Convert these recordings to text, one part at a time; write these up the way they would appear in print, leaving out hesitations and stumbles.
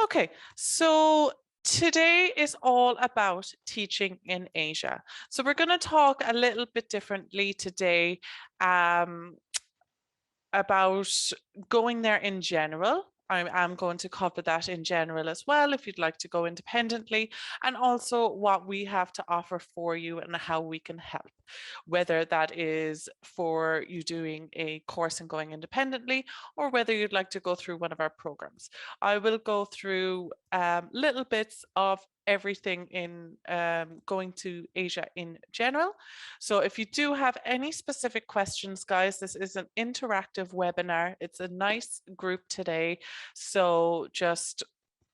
Okay, so today is all about teaching in Asia. So we're going to talk a little bit differently today um, about going there in general. I'm going to cover that in general as well, if you'd like to go independently, and also what we have to offer for you and how we can help, whether that is for you doing a course and going independently, or whether you'd like to go through one of our programs. I will go through little bits of everything in going to Asia in general. So if you do have any specific questions, guys, this is an interactive webinar. It's a nice group today. So just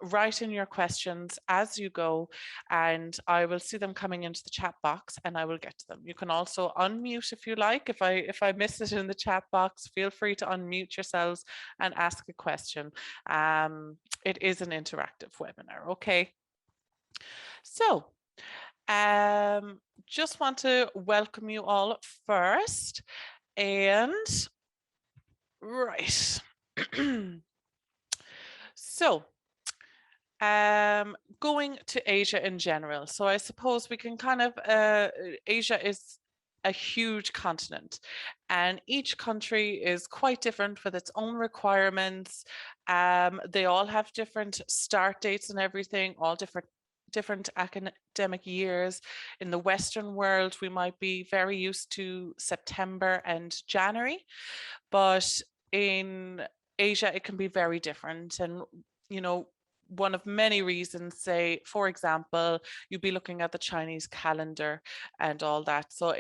write in your questions as you go, and I will see them coming into the chat box and I will get to them. You can also unmute if you like. If I miss it in the chat box, feel free to unmute yourselves and ask a question. It is an interactive webinar, okay? So just want to welcome you all first. And right. So going to Asia in general. So I suppose we can kind of, Asia is a huge continent and each country is quite different with its own requirements. They all have different start dates and everything, all different academic years. In the Western world, we might be very used to September and January, but in Asia, it can be very different. And, you know, one of many reasons, say, for example, you'd be looking at the Chinese calendar and all that. So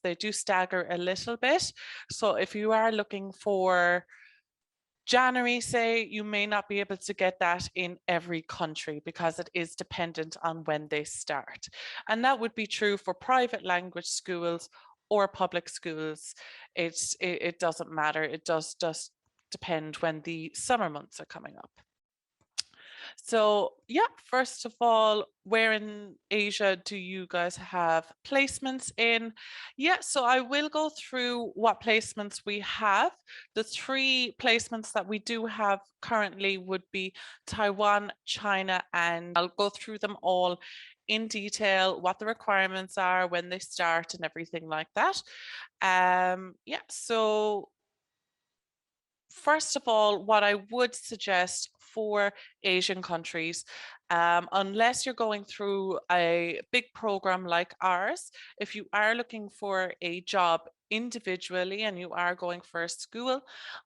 they do stagger a little bit. So if you are looking for January, say, you may not be able to get that in every country because it is dependent on when they start. And that would be true for private language schools or public schools. It doesn't matter. It does just depend when the summer months are coming up. So yeah, first of all, where in Asia do you guys have placements in? Yeah, so I will go through what placements we have. The 3 placements that we do have currently would be Taiwan, China, and I'll go through them all in detail, what the requirements are, when they start and everything like that. Yeah, so first of all, what I would suggest for Asian countries, unless you're going through a big program like ours, if you are looking for a job individually and you are going for a school,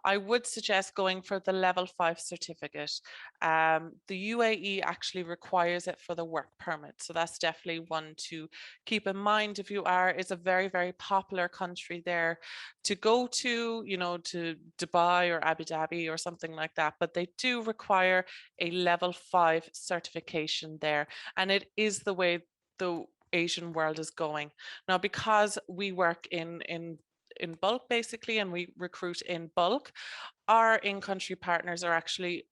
I would suggest going for the level 5 certificate. The UAE actually requires it for the work permit. So that's definitely one to keep in mind if you are. It's a very, very popular country there to go to, you know, to Dubai or Abu Dhabi or something like that, but they do require a level 5 certification there. And it is the way the Asian world is going. Now, because we work in bulk basically, and we recruit in bulk, our in-country partners are actually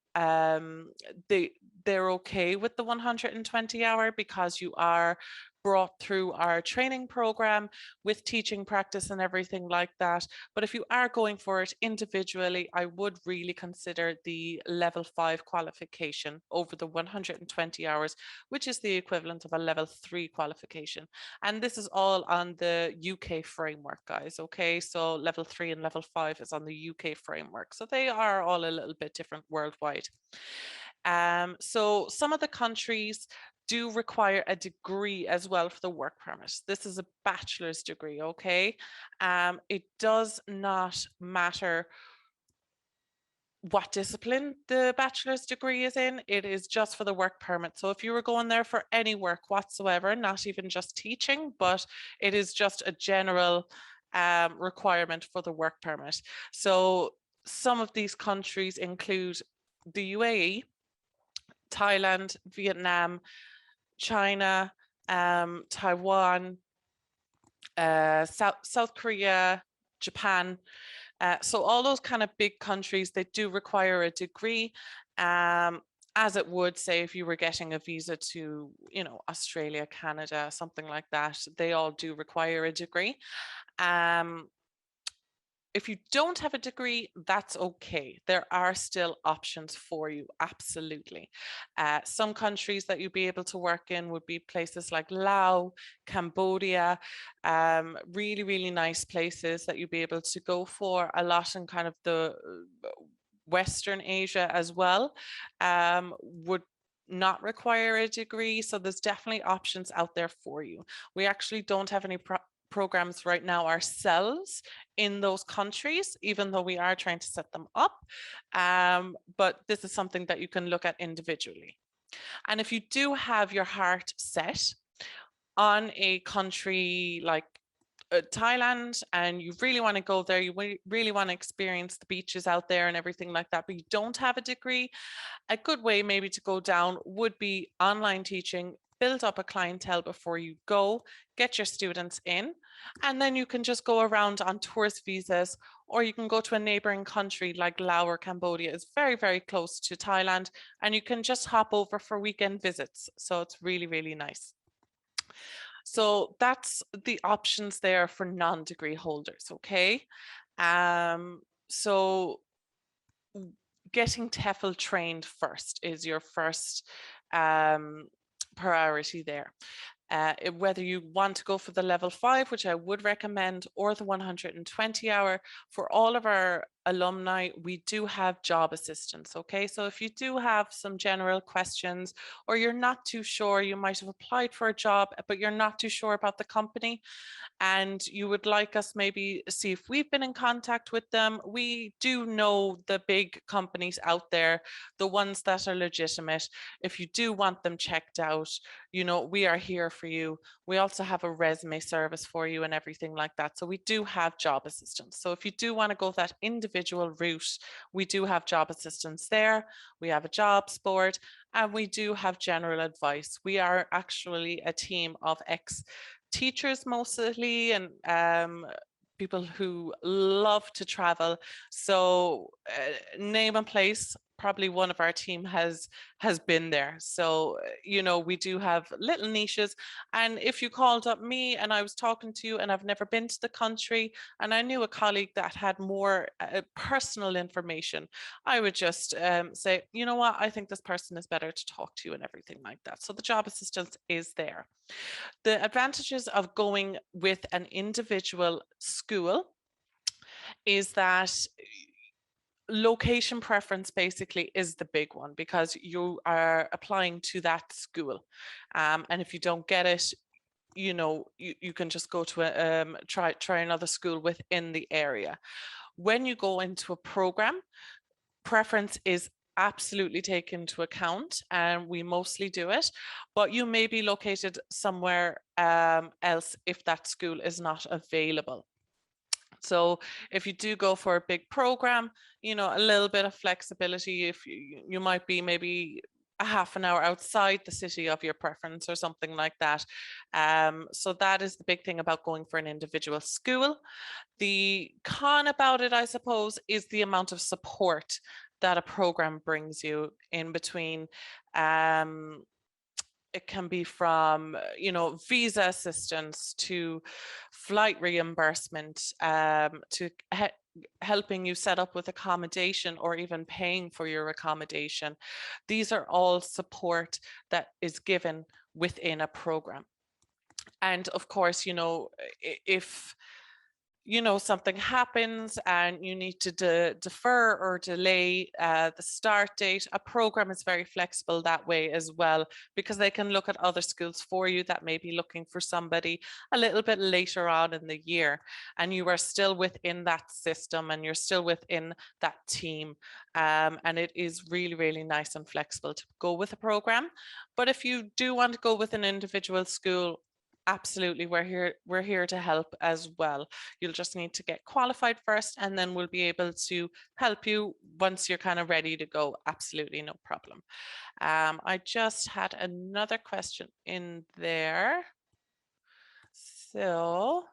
they're okay with the 120 hour because you are brought through our training program with teaching practice and everything like that. But if you are going for it individually, I would really consider the level 5 qualification over the 120 hours, which is the equivalent of a level 3 qualification. And this is all on the UK framework, guys. Okay, so level 3 and level 5 is on the UK framework. So they are all a little bit different worldwide. So some of the countries do require a degree as well for the work permit. This is a bachelor's degree, okay? It does not matter what discipline the bachelor's degree is in, it is just for the work permit. So if you were going there for any work whatsoever, not even just teaching, but it is just a general requirement for the work permit. So some of these countries include the UAE, Thailand, Vietnam, China, Taiwan, South Korea, Japan. So all those kind of big countries, they do require a degree, as it would say if you were getting a visa to, you know, Australia, Canada, something like that. They all do require a degree. if you don't have a degree, that's okay. There are still options for you, absolutely. Some countries that you'd be able to work in would be places like Laos, Cambodia, really, really nice places that you'd be able to go for. A lot in kind of the Western Asia as well, would not require a degree. So there's definitely options out there for you. We actually don't have any programs right now ourselves in those countries, even though we are trying to set them up. But this is something that you can look at individually. And if you do have your heart set on a country like Thailand and you really want to go there, you really want to experience the beaches out there and everything like that, but you don't have a degree, a good way maybe to go down would be online teaching. Build up a clientele before you go, get your students in, and then you can just go around on tourist visas, or you can go to a neighboring country like Laos or Cambodia. It's very, very close to Thailand, and you can just hop over for weekend visits. So it's really, really nice. So that's the options there for non-degree holders, okay? So getting TEFL trained first is your first priority there. Whether you want to go for the level 5, which I would recommend, or the 120 hour, for all of our alumni, we do have job assistance. Okay, so if you do have some general questions or you're not too sure, you might have applied for a job, but you're not too sure about the company, and you would like us maybe see if we've been in contact with them. We do know the big companies out there, the ones that are legitimate. If you do want them checked out, you know, we are here for you. We also have a resume service for you and everything like that. So we do have job assistance. So if you do want to go that individual route, we do have job assistance there. We have a jobs board, and we do have general advice. We are actually a team of ex-teachers mostly, and people who love to travel. So name a place, probably one of our team has been there. So you know, we do have little niches, and if you called up me and I was talking to you and I've never been to the country and I knew a colleague that had more personal information, I would just say, you know what, I think this person is better to talk to, and everything like that. So the job assistance is there. The advantages of going with an individual school is that location preference basically is the big one, because you are applying to that school, and if you don't get it, you know, you can just go to a try another school within the area. When you go into a program, preference is absolutely taken into account, and we mostly do it, but you may be located somewhere else if that school is not available. So if you do go for a big program, you know, a little bit of flexibility. If you might be maybe a half an hour outside the city of your preference or something like that. So that is the big thing about going for an individual school. The con about it, I suppose, is the amount of support that a program brings you in between. It can be from, you know, visa assistance to flight reimbursement, to helping you set up with accommodation or even paying for your accommodation. These are all support that is given within a program. And of course, you know, if you know something happens and you need to defer or delay the start date, a program is very flexible that way as well, because they can look at other schools for you that may be looking for somebody a little bit later on in the year, and you are still within that system and you're still within that team, and it is really, really nice and flexible to go with a program. But if you do want to go with an individual school, absolutely, we're here to help as well. You'll just need to get qualified first, and then we'll be able to help you once you're kind of ready to go. Absolutely, no problem. I just had another question in there. So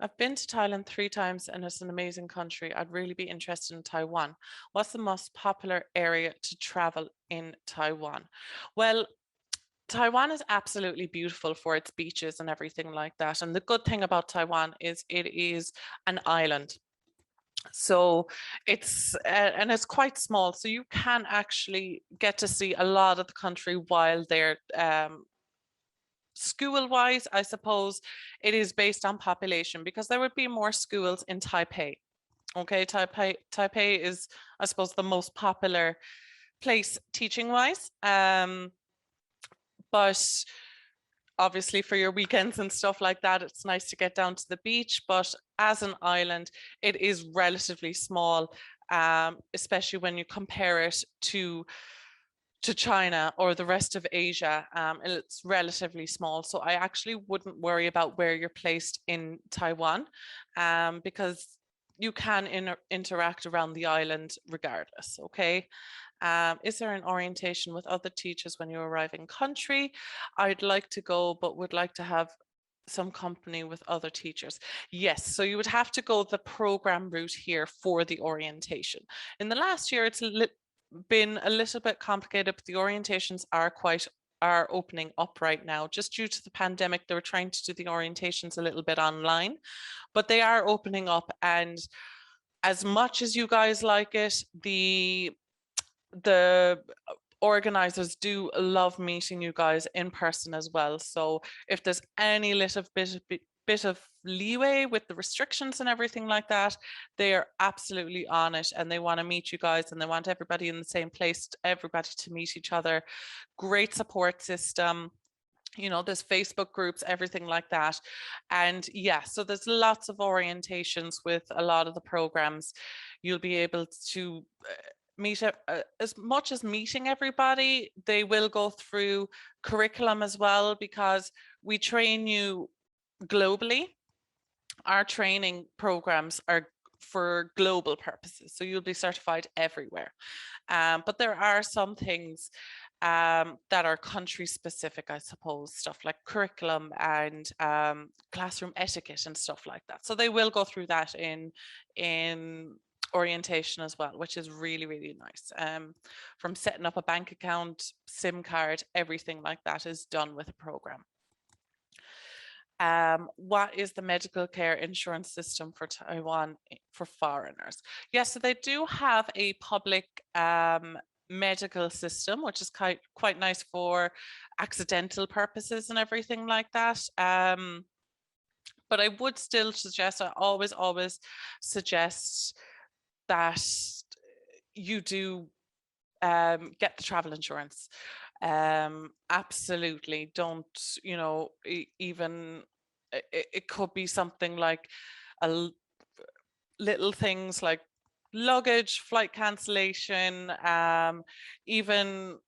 I've been to Thailand 3 times and it's an amazing country. I'd really be interested in Taiwan. What's the most popular area to travel in Taiwan? Well, Taiwan is absolutely beautiful for its beaches and everything like that. And the good thing about Taiwan is it is an island. So and it's quite small, so you can actually get to see a lot of the country while they're school wise. I suppose it is based on population, because there would be more schools in Taipei. Okay, Taipei is, I suppose, the most popular place teaching wise. But obviously for your weekends and stuff like that, it's nice to get down to the beach. But as an island, it is relatively small, especially when you compare it to China or the rest of Asia. It's relatively small. So I actually wouldn't worry about where you're placed in Taiwan, because you can interact around the island regardless. Okay. Is there an orientation with other teachers when you arrive in country? I'd like to go, but would like to have some company with other teachers. Yes, so you would have to go the program route here for the orientation. In the last year, it's been a little bit complicated, but the orientations are opening up right now. Just due to the pandemic, they were trying to do the orientations a little bit online, but they are opening up. And as much as you guys like it, the organizers do love meeting you guys in person as well. So if there's any little bit of leeway with the restrictions and everything like that, they are absolutely on it, and they want to meet you guys, and they want everybody in the same place, everybody to meet each other. Great support system. You know, there's Facebook groups, everything like that. And yeah, so there's lots of orientations with a lot of the programs. You'll be able to meet as much as meeting everybody. They will go through curriculum as well, because we train you globally. Our training programs are for global purposes, so you'll be certified everywhere. But there are some things that are country specific, I suppose, stuff like curriculum and classroom etiquette and stuff like that. So they will go through that in orientation as well, which is really, really nice. From setting up a bank account, SIM card, everything like that is done with a program. What is the medical care insurance system for Taiwan for foreigners? Yes, so they do have a public medical system, which is quite nice for accidental purposes and everything like that. But I would still suggest, I always suggest that you do get the travel insurance. Absolutely. Don't, you know, even it could be something like little things like luggage, flight cancellation, even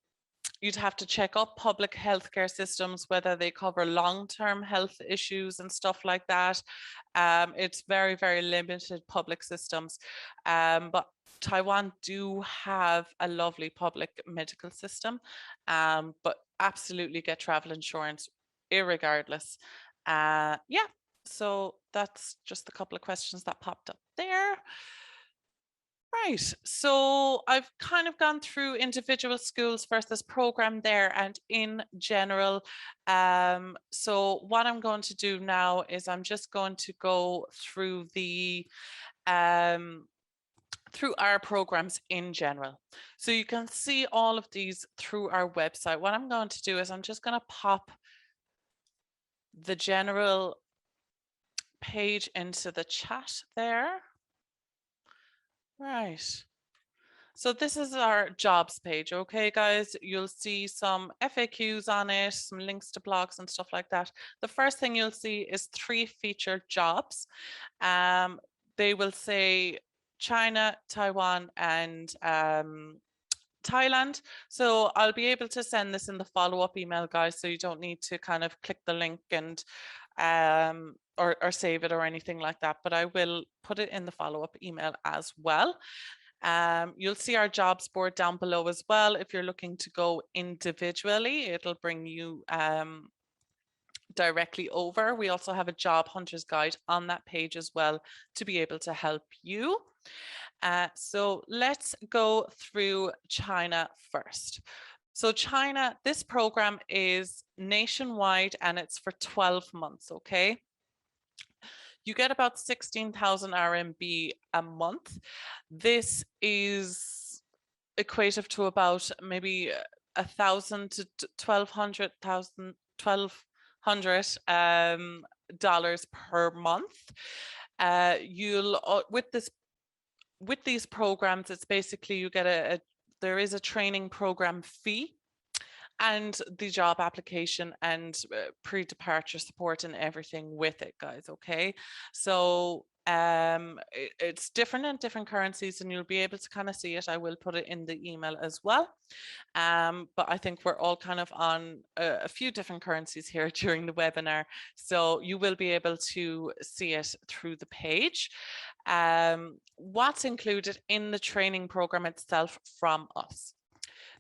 you'd have to check up public healthcare systems, whether they cover long-term health issues and stuff like that. It's very, very limited public systems, but Taiwan do have a lovely public medical system, but absolutely get travel insurance irregardless. Yeah, so that's just a couple of questions that popped up there. Right, so I've kind of gone through individual schools versus program there and in general. So what I'm going to do now is I'm just going to go through through our programs in general. So you can see all of these through our website. What I'm going to do is I'm just going to pop the general page into the chat there. Right. So this is our jobs page. Okay, guys, you'll see some FAQs on it, some links to blogs and stuff like that. The first thing you'll see is 3 featured jobs. They will say China, Taiwan, and Thailand. So I'll be able to send this in the follow-up email, guys, so you don't need to kind of click the link and or save it or anything like that, but I will put it in the follow-up email as well. You'll see our jobs board down below as well. If you're looking to go individually, it'll bring you directly over. We also have a job hunter's guide on that page as well to be able to help you. So let's go through China first. So China, this program is nationwide and it's for 12 months, okay? You get about 16,000 RMB a month. This is equative to about maybe 1,000 to 1,200, dollars per month. You'll with these programs, it's basically you get there is a training program fee and the job application and pre-departure support and everything with it, guys. Okay, so it's different in different currencies and you'll be able to kind of see it. I will put it in the email as well, but I think we're all kind of on a few different currencies here during the webinar, so you will be able to see it through the page. What's included in the training program itself from us?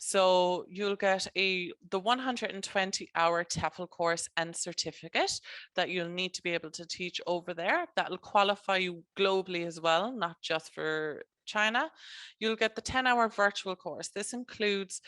So you'll get the 120-hour Tefl course and certificate that you'll need to be able to teach over there. That'll qualify you globally as well, not just for China. You'll get the 10-hour virtual course. This includes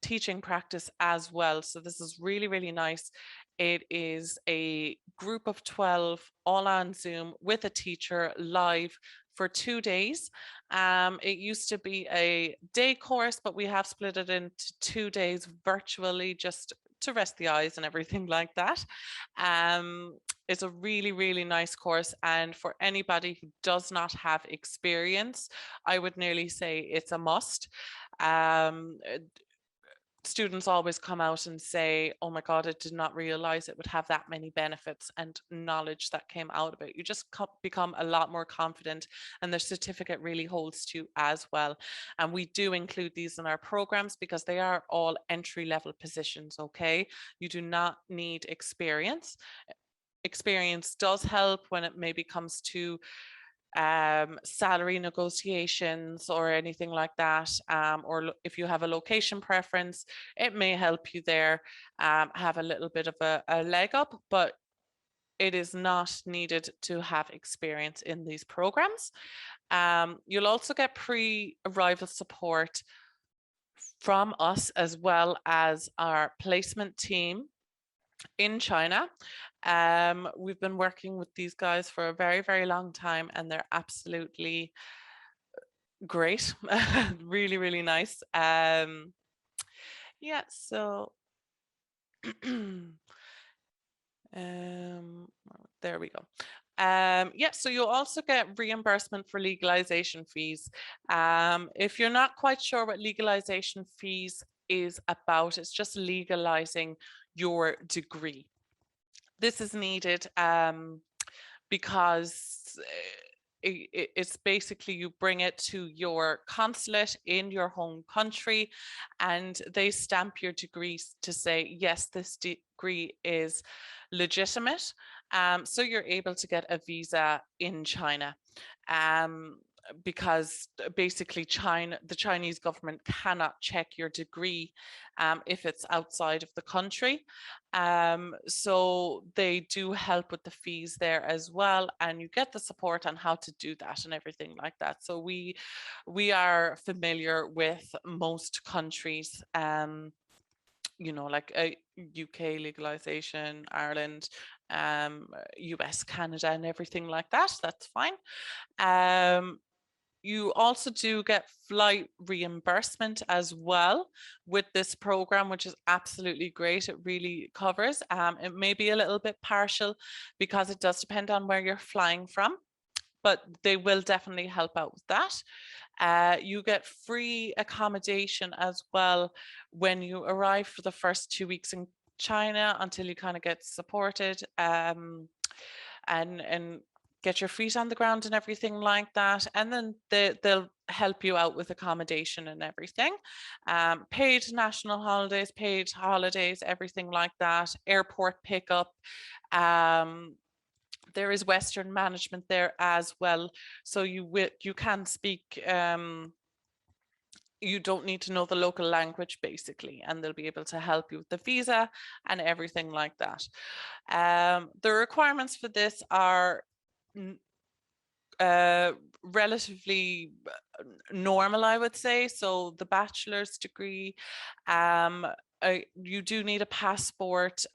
teaching practice as well. So this is really, really nice. It is a group of 12 all on Zoom with a teacher live for 2 days. It used to be a day course, but we have split it into 2 days virtually just to rest the eyes and everything like that. It's a really, really nice course. And for anybody who does not have experience, I would nearly say it's a must. Students always come out and say, oh my God, I did not realize it would have that many benefits and knowledge that came out of it. You just become a lot more confident, and the certificate really holds to as well. And we do include these in our programs because they are all entry-level positions, okay? You do not need experience. Experience does help when it maybe comes to salary negotiations or anything like that, or if you have a location preference, it may help you there have a little bit of a leg up, but it is not needed to have experience in these programs. You'll also get pre-arrival support from us as well as our placement team in China. We've been working with these guys for a very, very long time and they're absolutely great. Really, really nice. Yeah, so there we go. Yeah, so you'll also get reimbursement for legalization fees. If you're not quite sure what legalization fees is about, it's just legalizing your degree. This is needed because it's basically you bring it to your consulate in your home country and they stamp your degrees to say, yes, this degree is legitimate. So you're able to get a visa in China. Because basically the Chinese government cannot check your degree if it's outside of the country. So they do help with the fees there as well, and you get the support on how to do that and everything like that. So we are familiar with most countries, you know, like UK legalization, Ireland, US, Canada, and everything like that. That's fine. You also do get flight reimbursement as well with this program, which is absolutely great. It really covers. It may be a little bit partial because it does depend on where you're flying from, but they will definitely help out with that. You get free accommodation as well when you arrive for the first 2 weeks in China until you kind of get supported and get your feet on the ground and everything like that. And then they'll help you out with accommodation and everything. Paid national holidays, paid holidays, everything like that. Airport pickup. There is Western management there as well. So you can speak, you don't need to know the local language basically, and they'll be able to help you with the visa and everything like that. The requirements for this are relatively normal, I would say. So the bachelor's degree, you do need a passport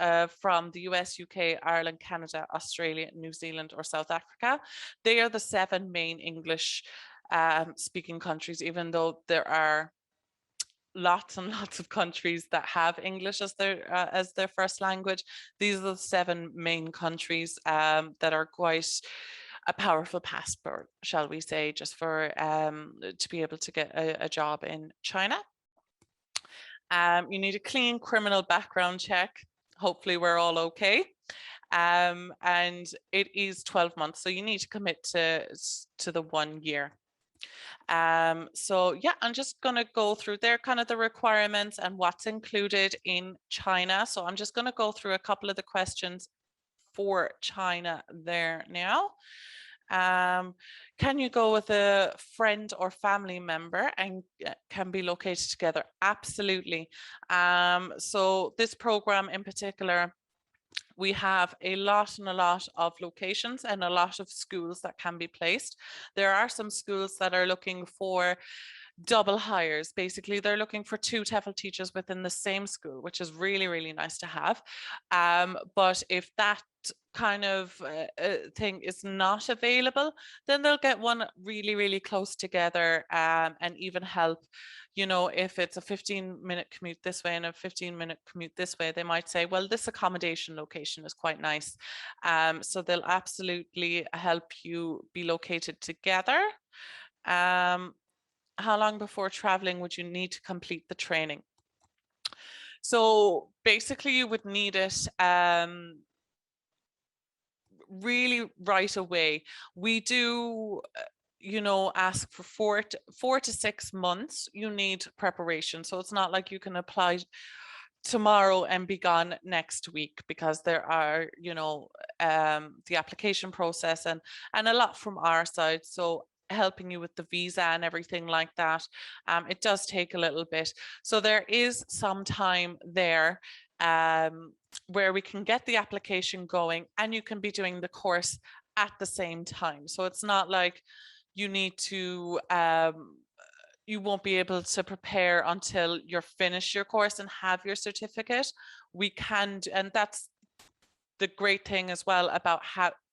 from the US, UK, Ireland, Canada, Australia, New Zealand, or South Africa. They are the 7 main English speaking countries, even though there are lots and lots of countries that have English as their first language. These are the 7 main countries that are quite a powerful passport, shall we say, just for to be able to get a job in China. You need a clean criminal background check. Hopefully we're all okay. And it is 12 months, so you need to commit to the 1 year. So yeah, I'm just going to go through there kind of the requirements and what's included in China. So I'm just going to go through a couple of the questions for China there now. Can you go with a friend or family member and can be located together? Absolutely. So this program in particular, we have a lot of locations and a lot of schools that can be placed. There are some schools that are looking for double hires. Basically, they're looking for 2 Tefl teachers within the same school, which is really, really nice to have. But if that kind of thing is not available, then they'll get one really, really close together and even help. You know, if it's a 15-minute commute this way and a 15-minute commute this way, they might say, well, this accommodation location is quite nice. So they'll absolutely help you be located together. How long before traveling would you need to complete the training? So basically you would need it really right away. We do you know, ask for 4 to 6 months. You need preparation. So it's not like you can apply tomorrow and be gone next week, because there are, you know, the application process and a lot from our side. So helping you with the visa and everything like that, it does take a little bit. So there is some time there where we can get the application going and you can be doing the course at the same time. So it's not like you need to you won't be able to prepare until you're finished your course and have your certificate. We can, and that's the great thing as well about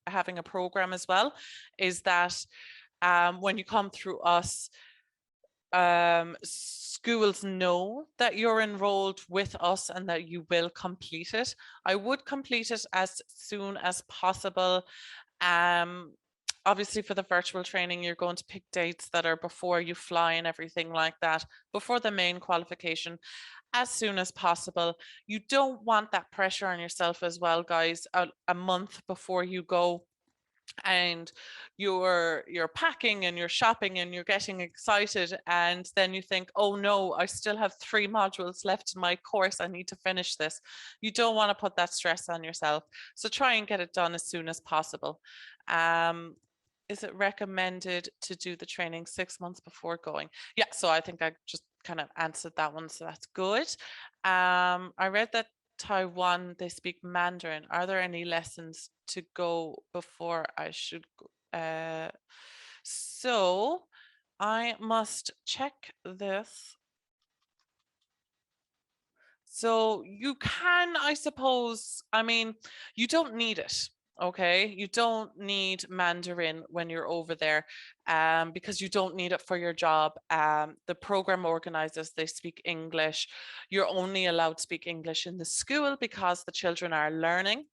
having a program as well, is that when you come through us, schools know that you're enrolled with us and that you will complete it. I would complete it as soon as possible. Obviously for the virtual training, you're going to pick dates that are before you fly and everything like that, before the main qualification, as soon as possible. You don't want that pressure on yourself as well, guys, a month before you go, and you're packing and you're shopping and you're getting excited, and then you think, oh no, I still have 3 modules left in my course, I need to finish this. You don't want to put that stress on yourself, so try and get it done as soon as possible. Is it recommended to do the training 6 months before going? Yeah, so I think I just kind of answered that one, so that's good. I read that Taiwan, they speak Mandarin. Are there any lessons to go before I should go? So I must check this. So you can, I suppose, I mean, you don't need it. Okay, you don't need Mandarin when you're over there, because you don't need it for your job. The program organizers, they speak English. You're only allowed to speak English in the school because the children are learning.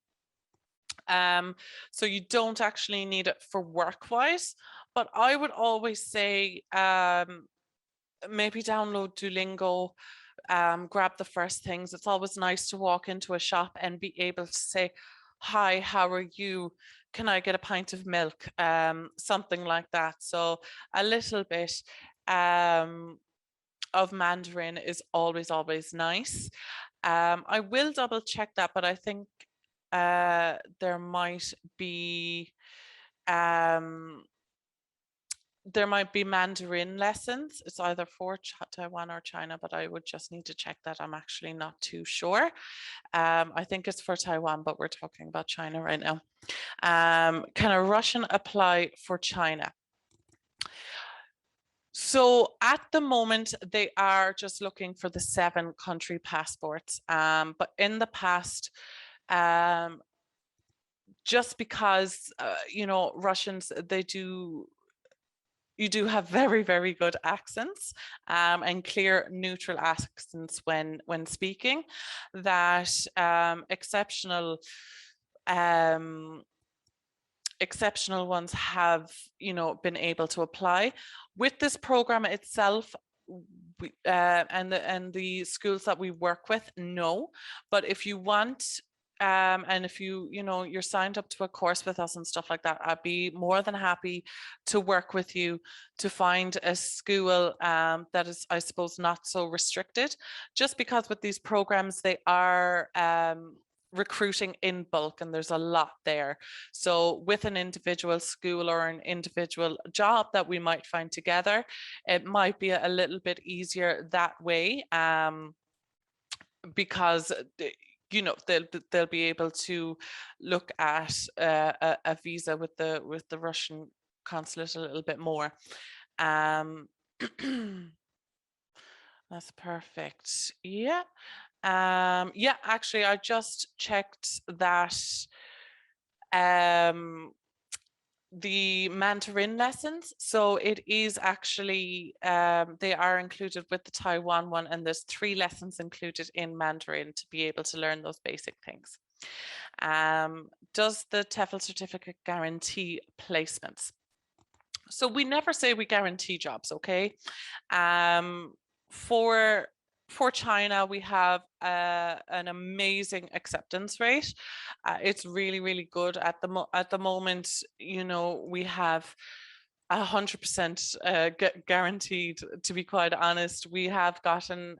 So you don't actually need it for work-wise, but I would always say maybe download Duolingo. Grab the first things. It's always nice to walk into a shop and be able to say, hi, how are you? Can I get a pint of milk? Something like that. So a little bit of Mandarin is always nice. I will double check that, but I think there might be Mandarin lessons. It's either for Taiwan or China, but I would just need to check that. I'm actually not too sure. I think it's for Taiwan, but we're talking about China right now. Can a Russian apply for China? So at the moment, they are just looking for the 7 country passports. But in the past, just because, Russians, you do have very, very good accents, and clear neutral accents when speaking, that um, exceptional ones have, been able to apply. With this program itself, and the schools that we work with, no. But if you want, and if you're signed up to a course with us and stuff like that, I'd be more than happy to work with you to find a school that is, I suppose, not so restricted. Just because with these programs, they are recruiting in bulk, and there's a lot there. So with an individual school or an individual job that we might find together, it might be a little bit easier that way, because they'll be able to look at a visa with the Russian consulate a little bit more. That's perfect. Yeah. Yeah, actually, I just checked that the Mandarin lessons. So it is actually, they are included with the Taiwan one, and there's 3 lessons included in Mandarin to be able to learn those basic things. Does the TEFL certificate guarantee placements? So we never say we guarantee jobs, okay? For China, we have an amazing acceptance rate. It's really, really good at the moment. We have 100% guaranteed. To be quite honest, we have gotten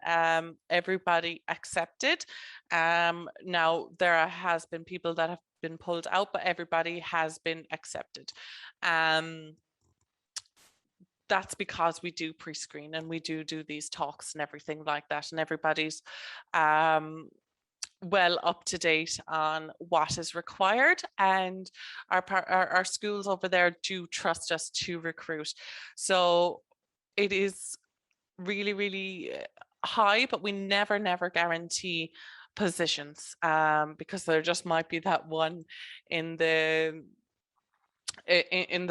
everybody accepted. Now there has been people that have been pulled out, but everybody has been accepted. That's because we do pre-screen and we do these talks and everything like that, and everybody's well up to date on what is required, and our schools over there do trust us to recruit. So it is really, really high, but we never guarantee positions, because there just might be that one in the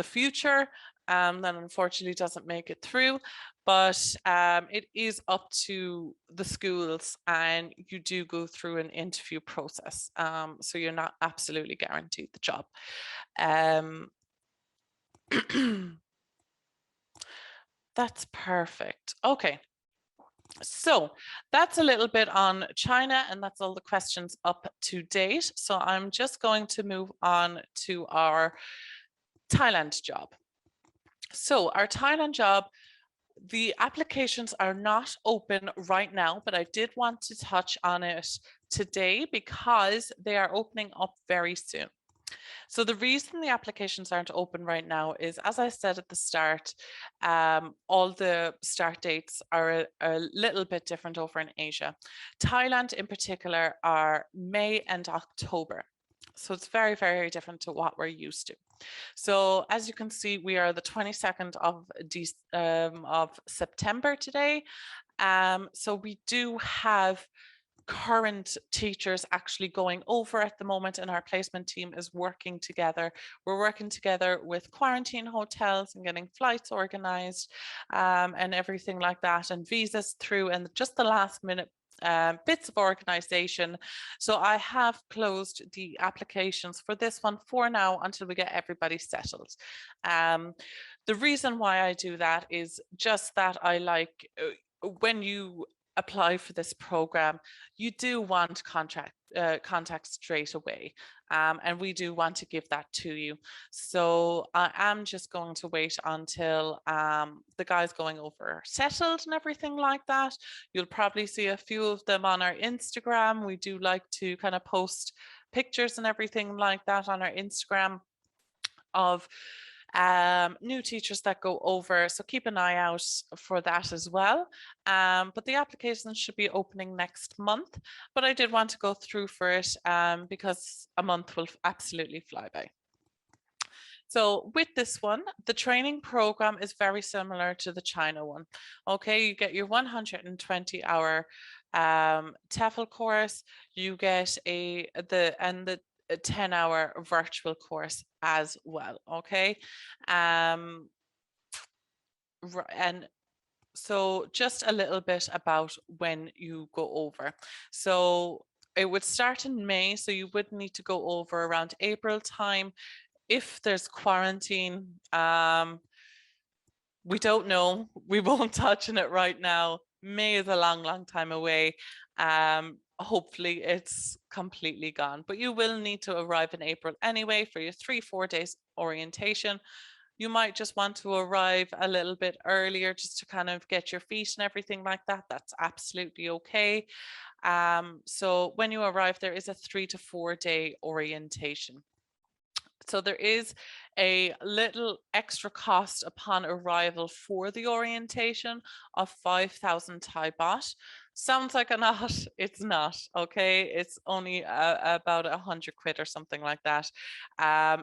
future that unfortunately doesn't make it through. But it is up to the schools, and you do go through an interview process. So you're not absolutely guaranteed the job. That's perfect. Okay. So that's a little bit on China, and that's all the questions up to date. So I'm just going to move on to our Thailand job. So our Thailand job, the applications are not open right now, but I did want to touch on it today because they are opening up very soon. So the reason the applications aren't open right now is, as I said at the start, all the start dates are a little bit different over in Asia. Thailand in particular are May and October. So it's very, very different to what we're used to. So as you can see, we are the 22nd of September today. So we do have current teachers actually going over at the moment, and our placement team is working together. We're working together with quarantine hotels and getting flights organized, and everything like that, and visas through, and just the last minute bits of organization. So I have closed the applications for this one for now until we get everybody settled. The reason why I do that is just that I like, when you apply for this program, you do want contact straight away, and we do want to give that to you. So I am just going to wait until the guys going over are settled and everything like that. You'll probably see a few of them on our Instagram. We do like to kind of post pictures and everything like that on our Instagram of new teachers that go over, so keep an eye out for that as well. But the applications should be opening next month, but I did want to go through for it because a month will absolutely fly by. So with this one, the training program is very similar to the China one. Okay, you get your 120-hour TEFL course, you get the 10-hour virtual course as well. Okay, and so just a little bit about when you go over. So it would start in May, so you would need to go over around April time. If there's quarantine, we don't know. We won't touch on it right now. May is a long, long time away. Hopefully it's completely gone, but you will need to arrive in April anyway for your 3-4 days orientation. You might just want to arrive a little bit earlier just to kind of get your feet and everything like that. That's absolutely okay. So when you arrive, there is a 3 to 4 day orientation. So there is a little extra cost upon arrival for the orientation of 5,000 Thai baht. Sounds like a lot, it's not, okay? It's only about 100 quid or something like that.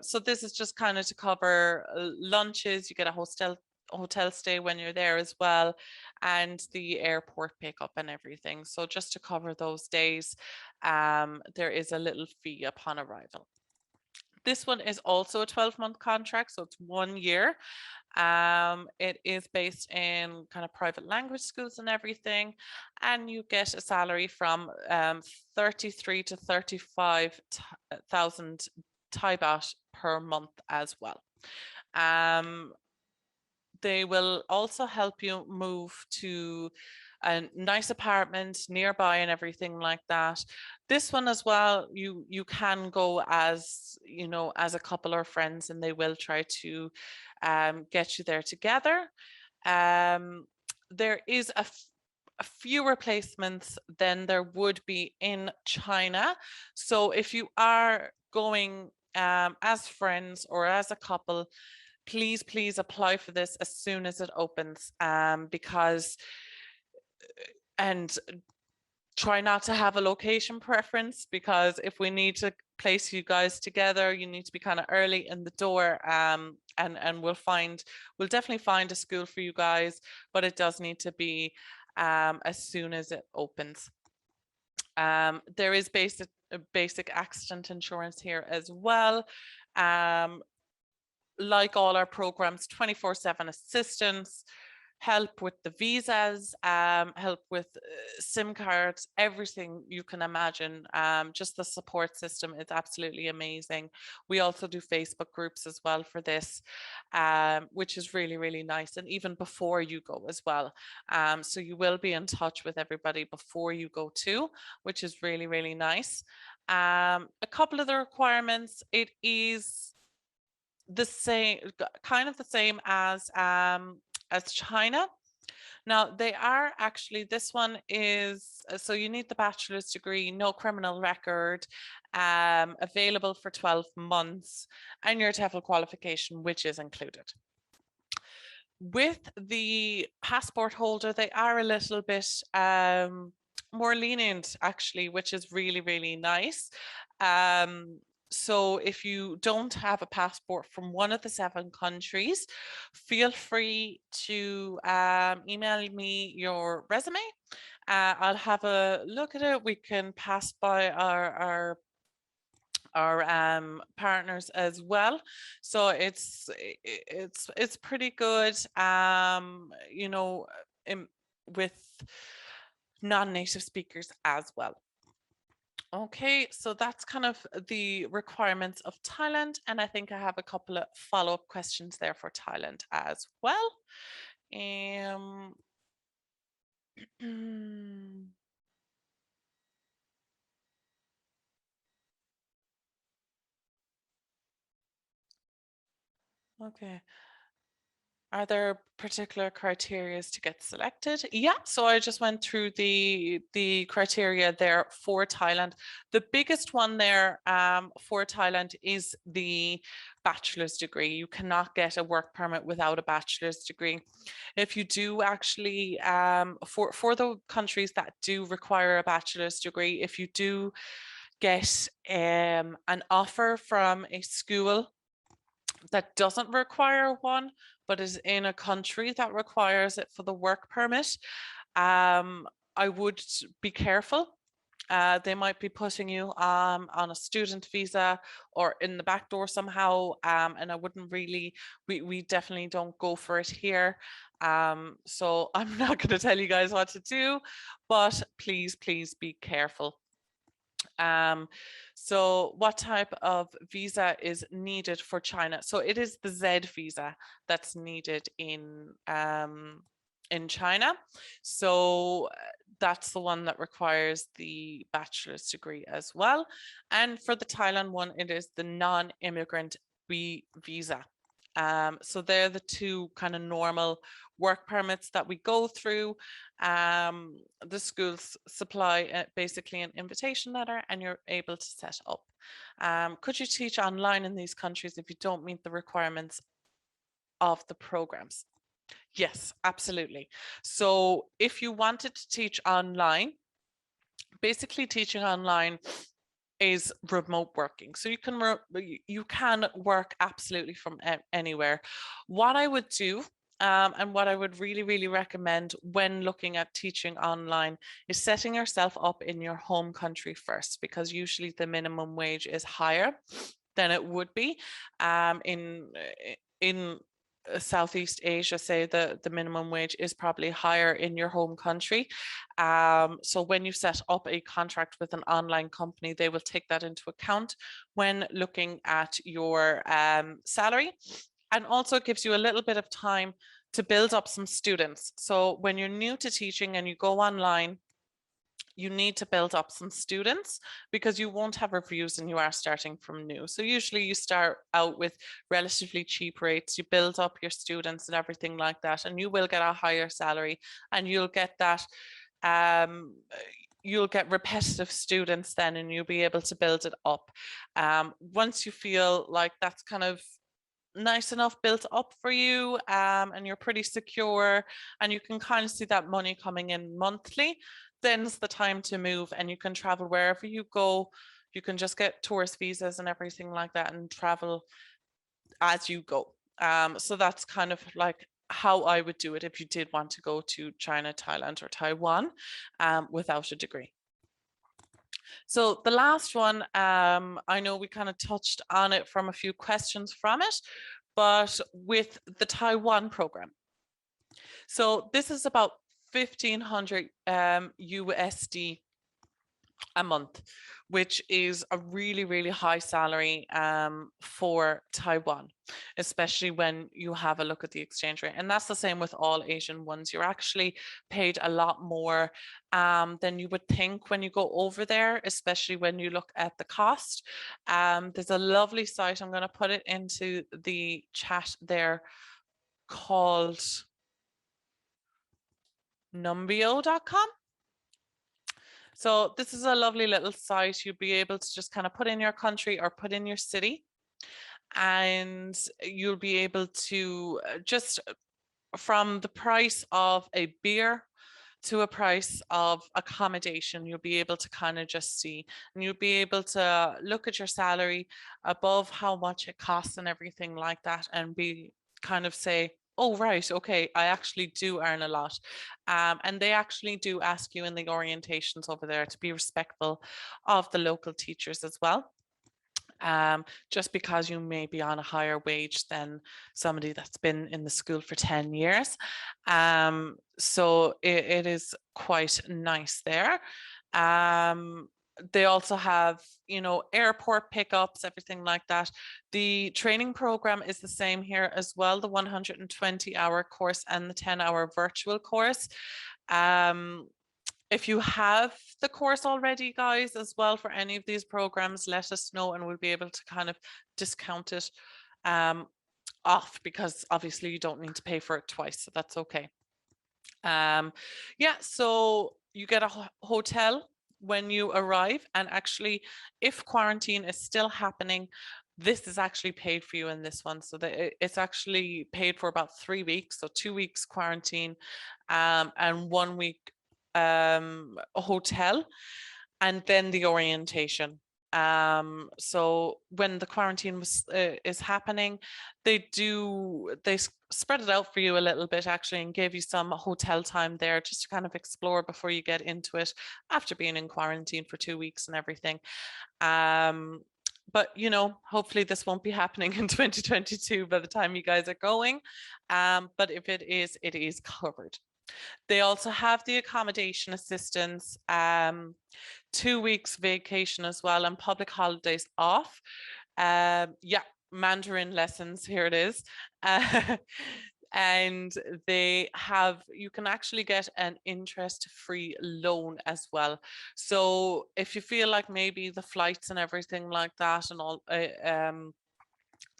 So this is just kind of to cover lunches, you get a hotel stay when you're there as well, and the airport pickup and everything. So just to cover those days, there is a little fee upon arrival. This one is also a 12-month contract, so it's 1 year. It is based in kind of private language schools and everything, and you get a salary from 33 to 35,000 Thai baht per month as well. They will also help you move to a nice apartment nearby and everything like that. This one as well, you can go as, you know, as a couple or friends, and they will try to get you there together. There is a fewer placements than there would be in China. So if you are going as friends or as a couple, please apply for this as soon as it opens, because and try not to have a location preference, because if we need to place you guys together, you need to be kind of early in the door, and we'll definitely find a school for you guys, but it does need to be as soon as it opens. There is basic accident insurance here as well. Like all our programs, 24/7 assistance, help with the visas, help with SIM cards, everything you can imagine. Just the support system is absolutely amazing. We also do Facebook groups as well for this, which is really, really nice. And even before you go as well. So you will be in touch with everybody before you go too, which is really, really nice. A couple of the requirements, it is the same, kind of the same as China. Now they are actually, this one is, so you need the bachelor's degree, no criminal record, available for 12 months, and your TEFL qualification, which is included. With the passport holder, they are a little bit more lenient actually, which is really, really nice. So if you don't have a passport from one of the 7 countries, feel free to email me your resume. I'll have a look at it. We can pass by our partners as well. So it's pretty good, you know, with non-native speakers as well. Okay, so that's kind of the requirements of Thailand, and I think I have a couple of follow-up questions there for Thailand as well. Okay. Are there particular criteria to get selected? Yeah, so I just went through the criteria there for Thailand. The biggest one there for Thailand is the bachelor's degree. You cannot get a work permit without a bachelor's degree. If you do actually, for the countries that do require a bachelor's degree, if you do get an offer from a school that doesn't require one, but is in a country that requires it for the work permit, I would be careful. They might be putting you on a student visa or in the back door somehow, and I wouldn't really, we definitely don't go for it here. So I'm not going to tell you guys what to do, but please, please be careful. So what type of visa is needed for China? So it is the Z visa that's needed in China. So that's the one that requires the bachelor's degree as well. And for the Thailand one, it is the non-immigrant visa. So they're the two kind of normal work permits that we go through. The schools supply basically an invitation letter and you're able to set up. Could you teach online in these countries if you don't meet the requirements of the programs? Yes, absolutely. So if you wanted to teach online, basically teaching online is remote working. So you can work absolutely from anywhere. What I would do, and what I would really, really recommend when looking at teaching online is setting yourself up in your home country first, because usually the minimum wage is higher than it would be in Southeast Asia. Say the minimum wage is probably higher in your home country. So when you set up a contract with an online company, they will take that into account when looking at your salary. And also it gives you a little bit of time to build up some students. So when you're new to teaching and you go online, you need to build up some students because you won't have reviews and you are starting from new. So usually you start out with relatively cheap rates, you build up your students and everything like that, and you will get a higher salary, and you'll get that you'll get repetitive students then, and you'll be able to build it up. Once you feel like that's kind of nice enough built up for you, and you're pretty secure and you can kind of see that money coming in monthly, then's the time to move, and you can travel wherever you go. You can just get tourist visas and everything like that and travel as you go. So that's kind of like how I would do it if you did want to go to China, Thailand, or Taiwan without a degree. So the last one, I know we kind of touched on it from a few questions from it, but with the Taiwan program. So this is about 1,500 USD a month, which is a really, really high salary for Taiwan, especially when you have a look at the exchange rate. And that's the same with all Asian ones. You're actually paid a lot more than you would think when you go over there, especially when you look at the cost. There's a lovely site, I'm going to put it into the chat there, called numbeo.com. So this is a lovely little site. You'll be able to just kind of put in your country or put in your city, and you'll be able to just from the price of a beer to a price of accommodation, you'll be able to kind of just see, and you'll be able to look at your salary above how much it costs and everything like that, and be kind of say, oh, right, okay, I actually do earn a lot. And they actually do ask you in the orientations over there to be respectful of the local teachers as well. Just because you may be on a higher wage than somebody that's been in the school for 10 years. So it is quite nice there. They also have, you know, airport pickups, everything like that. The training program is the same here as well, the 120-hour course and the 10-hour virtual course. If you have the course already, guys, as well, for any of these programs, let us know and we'll be able to kind of discount it off, because obviously you don't need to pay for it twice, so that's okay. Yeah, so you get a hotel when you arrive, and actually if quarantine is still happening, this is actually paid for you in this one. So that it's actually paid for about 3 weeks, so 2 weeks quarantine and 1 week a hotel, and then the orientation. So when the quarantine is happening, they spread it out for you a little bit actually, and gave you some hotel time there just to kind of explore before you get into it after being in quarantine for 2 weeks and everything. But hopefully this won't be happening in 2022 by the time you guys are going. But if it is covered. They also have the accommodation assistance, 2 weeks vacation as well, and public holidays off. Yeah, Mandarin lessons, here it is. And you can actually get an interest-free loan as well. So if you feel like maybe the flights and everything like that and all,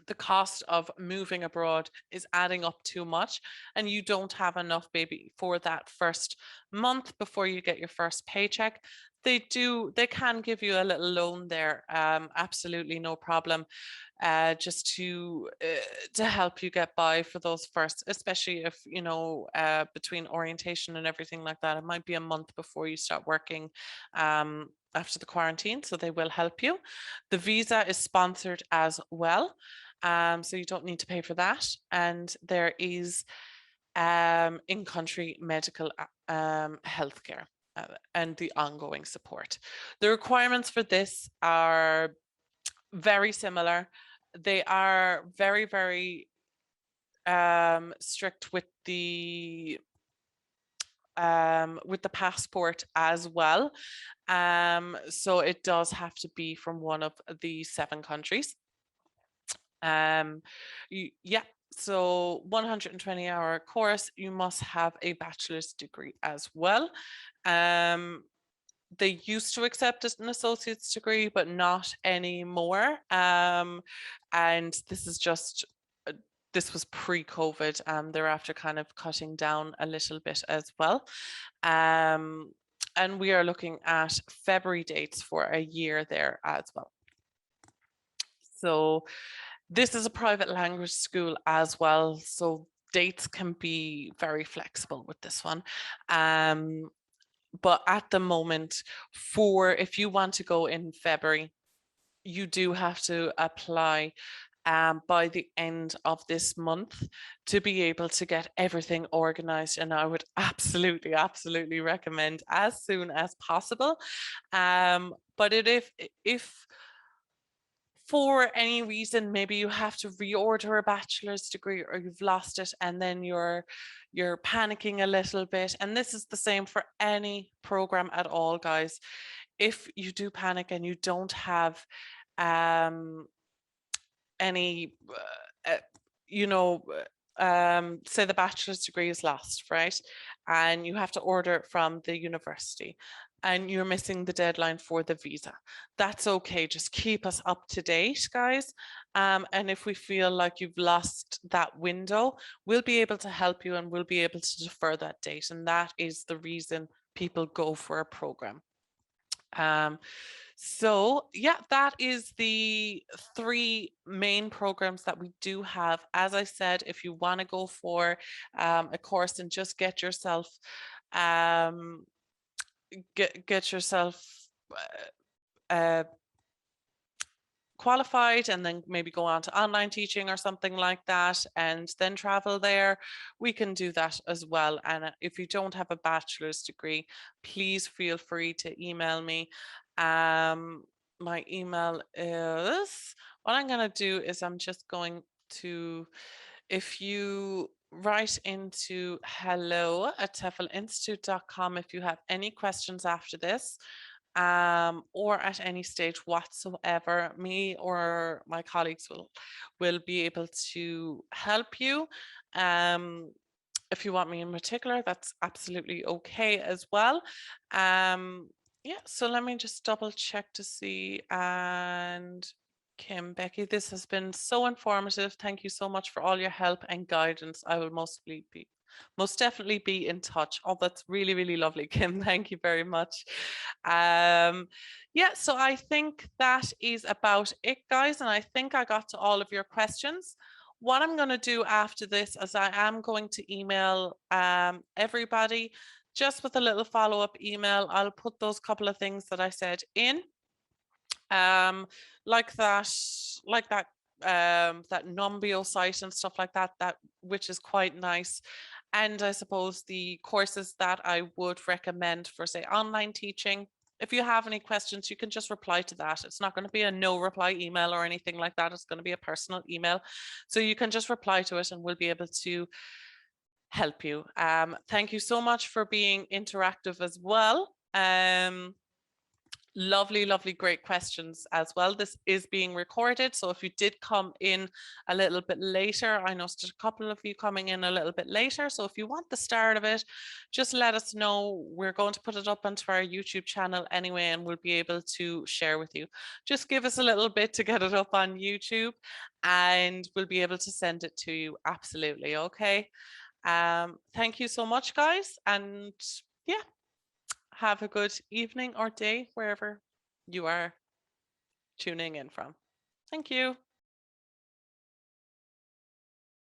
the cost of moving abroad is adding up too much and you don't have enough maybe for that first month before you get your first paycheck, they can give you a little loan there, absolutely no problem, just to help you get by for those first, especially if between orientation and everything like that, it might be a month before you start working after the quarantine, so they will help you. The visa is sponsored as well, so you don't need to pay for that, and there is in-country medical healthcare and the ongoing support. The requirements for this are very similar. They are very, very strict with the passport as well. So it does have to be from one of the 7 countries. Yeah, so 120-hour course, you must have a bachelor's degree as well. They used to accept an associate's degree, but not anymore. And this is just this was pre-COVID. They're after kind of cutting down a little bit as well. And we are looking at February dates for a year there as well. So this is a private language school as well, so dates can be very flexible with this one. But at the moment, if you want to go in February, you do have to apply by the end of this month to be able to get everything organized. And I would absolutely, absolutely recommend as soon as possible. But if for any reason, maybe you have to reorder a bachelor's degree or you've lost it and then you're panicking a little bit, and this is the same for any program at all, guys. If you do panic and you don't have any say the bachelor's degree is lost, right, and you have to order it from the university and you're missing the deadline for the visa, that's okay. Just keep us up to date, guys. And if we feel like you've lost that window, we'll be able to help you and we'll be able to defer that date. And that is the reason people go for a program. So yeah, that is the 3 main programs that we do have. As I said, if you want to go for a course and just get yourself qualified and then maybe go on to online teaching or something like that and then travel there, we can do that as well. And if you don't have a bachelor's degree, please feel free to email me. My email is, what I'm going to do is I'm just going to, if you write into hello@teflinstitute.com if you have any questions after this, or at any stage whatsoever, me or my colleagues will be able to help you. If you want me in particular, that's absolutely okay as well. Yeah, so let me just double check to see. And Kim, Becky, this has been so informative. Thank you so much for all your help and guidance. I will most definitely be in touch. Oh, that's really, really lovely, Kim. Thank you very much. Yeah, so I think that is about it, guys. And I think I got to all of your questions. What I'm going to do after this is I am going to email everybody just with a little follow-up email. I'll put those couple of things that I said in. like that, like that that Numbeo site and stuff like that, which is quite nice. And I suppose the courses that I would recommend for, say, online teaching, if you have any questions, you can just reply to that. It's not going to be a no reply email or anything like that. It's going to be a personal email. So you can just reply to it and we'll be able to help you. Thank you so much for being interactive as well. Lovely, lovely, great questions as well. This is being recorded, so if you did come in a little bit later, I noticed a couple of you coming in a little bit later, so if you want the start of it, just let us know. We're going to put it up onto our YouTube channel anyway, and we'll be able to share with you. Just give us a little bit to get it up on YouTube, and we'll be able to send it to you. Absolutely. Okay. Thank you so much, guys, and yeah, have a good evening or day wherever you are tuning in from. Thank you.